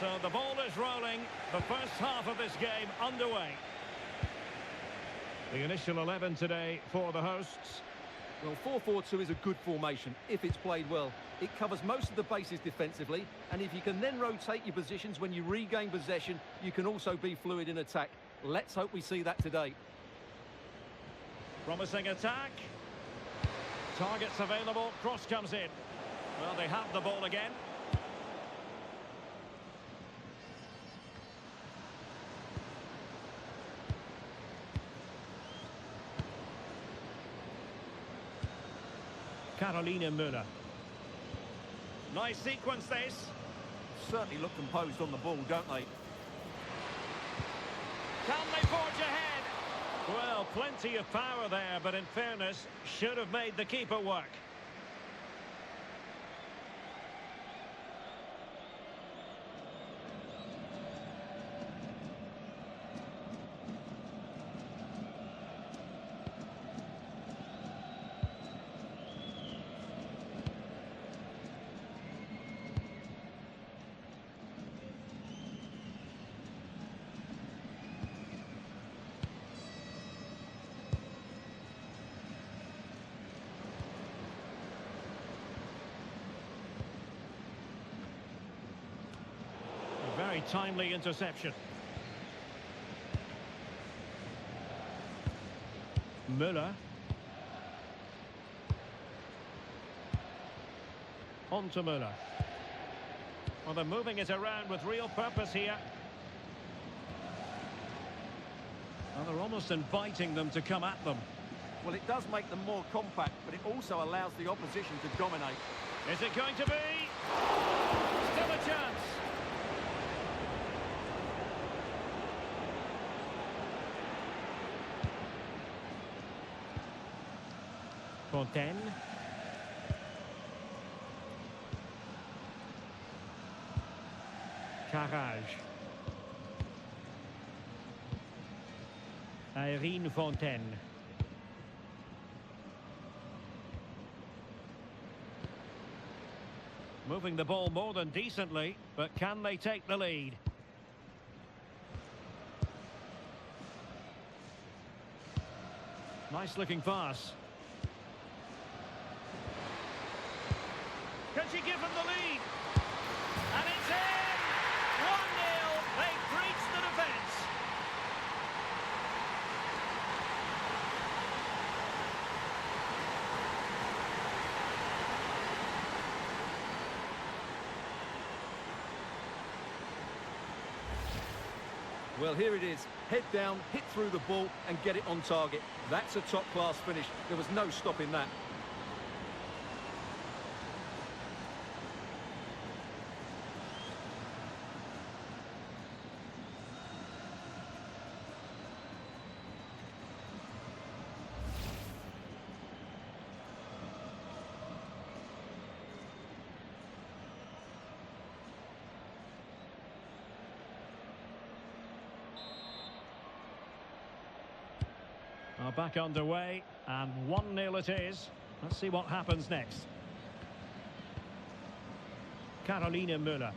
So the ball is rolling. The first half of this game underway. The initial 11 today for the hosts. Well, 4-4-2 is a good formation if it's played well. It covers most of the bases defensively, and if you can then rotate your positions when you regain possession, you can also be fluid in attack. Let's hope we see that today. Promising attack. Targets available. Cross comes in. Well, they have the ball again. Carolina Müller. Nice sequence this. Certainly look composed on the ball, don't they? Can they forge ahead? Well, plenty of power there, but in fairness, should have made the keeper work. Very timely interception. Müller. On to Müller. Well, they're moving it around with real purpose here. Well, they're almost inviting them to come at them. Well, it does make them more compact, but it also allows the opposition to dominate. Is it going to be? Still a chance. Fontaine. Carrage. Irene Fontaine. Moving the ball more than decently, but can they take the lead? Nice looking pass. Can she give them the lead? And it's in! 1-0. They've breached the defence. Well, here it is. Head down, hit through the ball and get it on target. That's a top-class finish. There was no stopping that. Are back underway, and 1-0 it is. Let's see what happens next. Carolina Müller.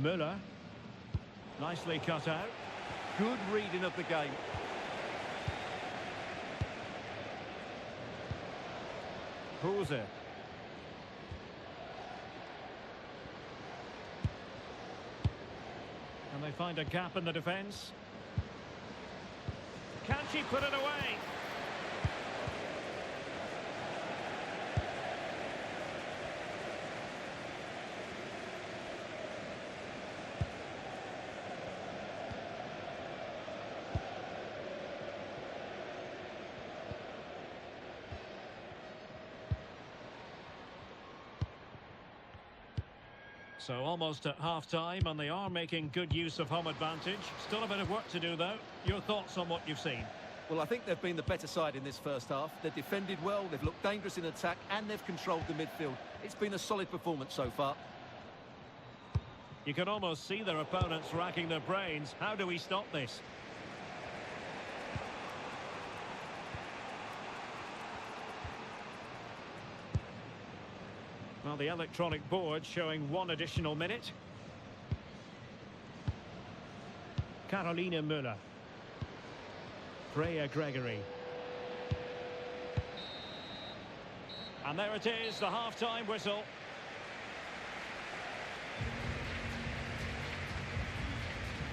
Müller. Nicely cut out. Good reading of the game. Kruse. And they find a gap in the defence. Can she put it away? So almost at half-time, and they are making good use of home advantage. Still a bit of work to do, though. Your thoughts on what you've seen? Well, I think they've been the better side in this first half. They've defended well, they've looked dangerous in attack, and they've controlled the midfield. It's been a solid performance so far. You can almost see their opponents racking their brains. How do we stop this? Well, the electronic board showing 1 additional minute. Carolina Müller. Freya Gregory. And there it is, the half-time whistle.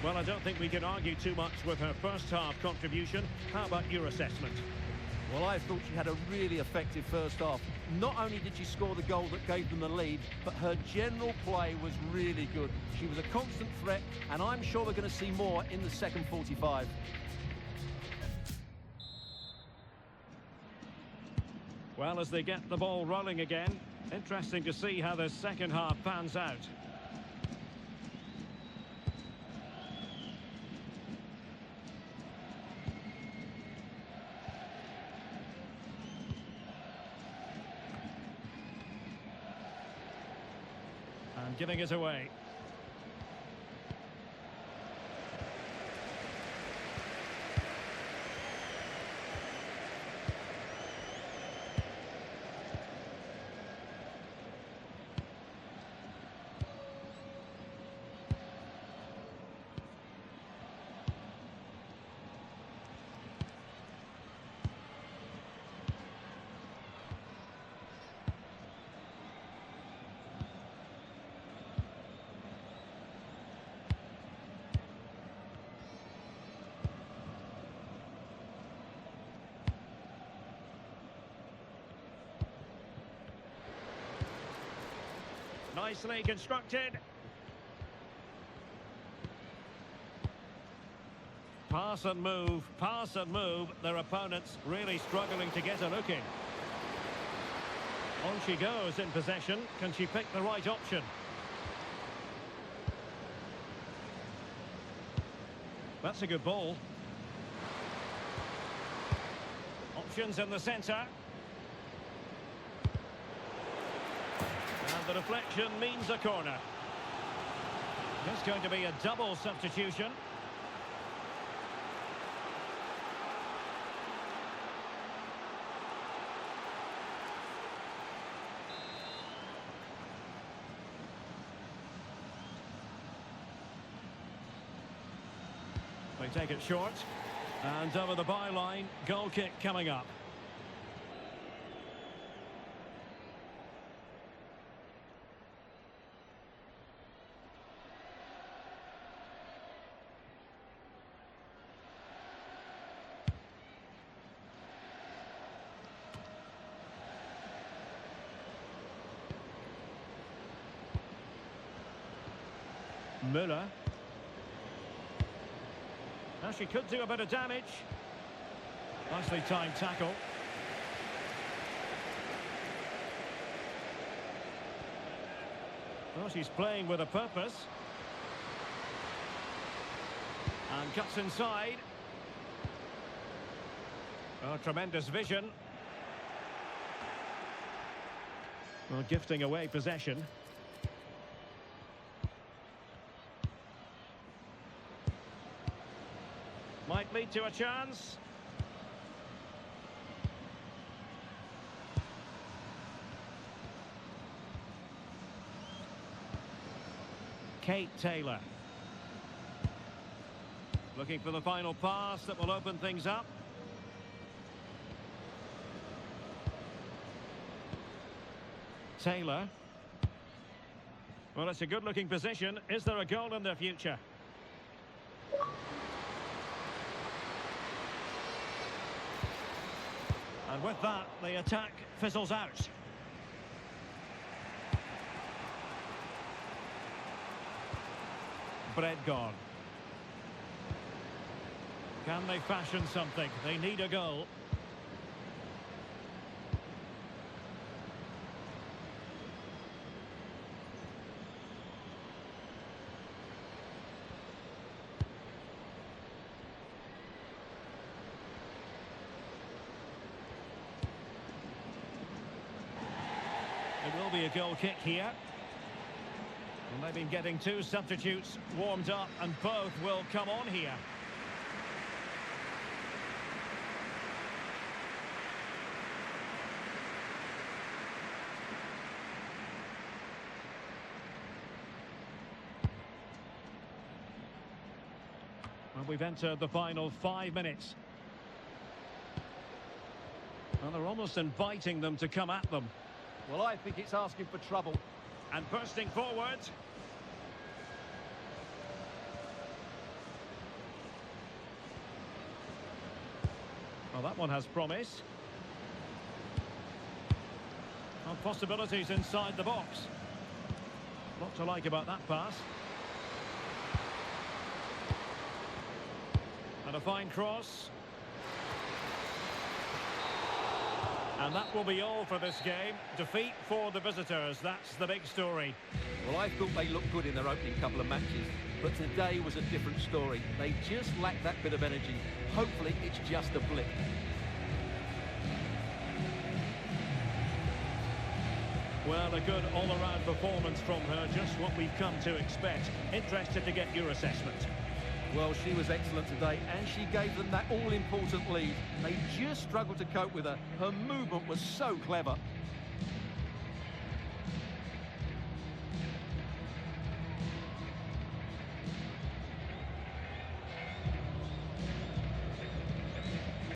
Well, I don't think we can argue too much with her first half contribution. How about your assessment? Well, I thought she had a really effective first half. Not only did she score the goal that gave them the lead, but her general play was really good. She was a constant threat, and I'm sure we're going to see more in the second 45. Well, as they get the ball rolling again, interesting to see how the second half pans out. And giving it away. Nicely constructed. Pass and move, pass and move. Their opponents really struggling to get a look in. On she goes in possession. Can she pick the right option? That's a good ball. Options in the centre. The deflection means a corner. There's going to be a double substitution. They take it short. And over the byline, goal kick coming up. Müller. Now she could do a bit of damage. Nicely timed tackle. Well, she's playing with a purpose. And cuts inside. Oh, tremendous vision. Well, gifting away possession. Might lead to a chance. Kate Taylor. Looking for the final pass that will open things up. Taylor. Well, it's a good-looking position. Is there a goal in the future? And with that, the attack fizzles out. Bredgård. Can they fashion something? They need a goal. It will be a goal kick here. And they've been getting 2 substitutes warmed up, and both will come on here. And we've entered the final 5 minutes. And they're almost inviting them to come at them. Well, I think it's asking for trouble. And bursting forward. Well, that one has promise. And possibilities inside the box. Lot to like about that pass. And a fine cross. And that will be all for this game. Defeat for the visitors. That's the big story. Well, I thought they looked good in their opening couple of matches, but today was a different story. They just lacked that bit of energy. Hopefully, it's just a blip. Well, a good all-around performance from her, just what we've come to expect. Interested to get your assessment. Well, she was excellent today, and she gave them that all-important lead. They just struggled to cope with her. Her movement was so clever.